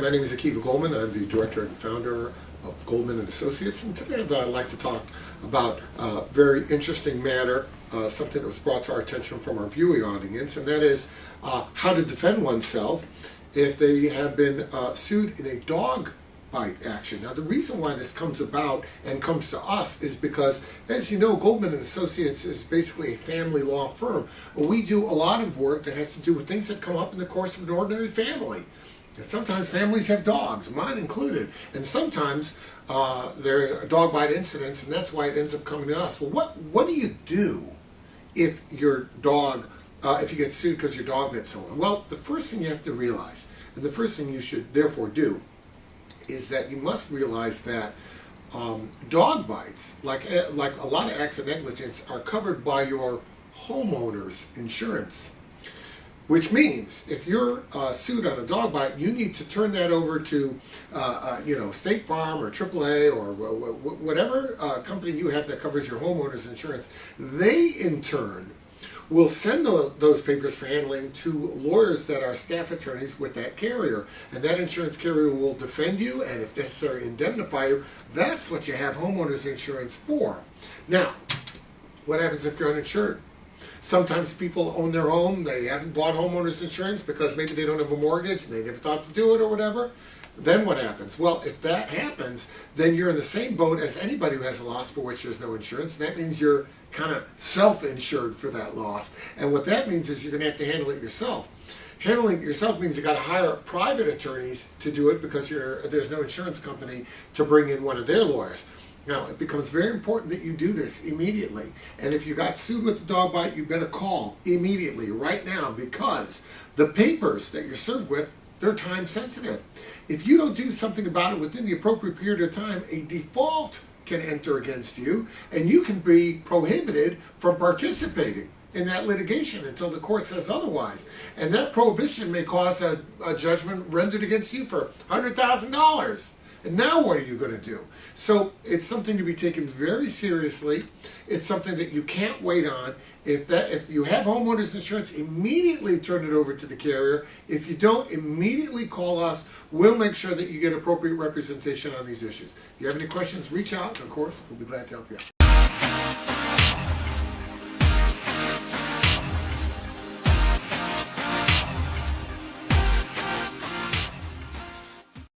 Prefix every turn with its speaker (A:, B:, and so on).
A: my name is Goldman. I'm the director and founder of Goldman and Associates, and today I'd like to talk about a very interesting matter, something that was brought to our attention from our viewing audience, and that is how to defend oneself if they have been sued in a dog bite action. Now, the reason why this comes about and comes to us is because, as you know, Goldman and Associates is basically a family law firm. We do a lot of work that has to do with things that come up in the course of an ordinary family. And sometimes families have dogs, mine included, and sometimes there are dog bite incidents, and that's why it ends up coming to us. Well, what do you do if your dog, if you get sued because your dog bit someone? Well, the first thing you have to realize, and the first thing you should therefore do, is that you must realize that dog bites, like a lot of acts of negligence, are covered by your homeowners insurance. Which means if you're sued on a dog bite, you need to turn that over to State Farm or AAA or whatever company you have that covers your homeowners insurance. They in turn will send those papers for handling to lawyers that are staff attorneys with that carrier, and that insurance carrier will defend you and, if necessary, indemnify you. That's what you have homeowners insurance for. Now, what happens if you're uninsured? Sometimes people own their home, they haven't bought homeowners insurance because maybe they don't have a mortgage and they never thought to do it or whatever. Then what happens? Well, if that happens, then you're in the same boat as anybody who has a loss for which there's no insurance. And that means you're kind of self-insured for that loss. And what that means is you're going to have to handle it yourself. Handling it yourself means you got to hire private attorneys to do it because there's no insurance company to bring in one of their lawyers. Now, it becomes very important that you do this immediately. And if you got sued with the dog bite, you better call immediately, right now, because the papers that you're served with, they're time sensitive. If you don't do something about it within the appropriate period of time, a default can enter against you, and you can be prohibited from participating in that litigation until the court says otherwise. And that prohibition may cause a judgment rendered against you for $100,000. And now what are you going to do? So it's something to be taken very seriously. It's something that you can't wait on. If you have homeowners insurance, immediately turn it over to the carrier. If you don't, immediately call us. We'll make sure that you get appropriate representation on these issues. If you have any questions, reach out. And of course, we'll be glad to help you out.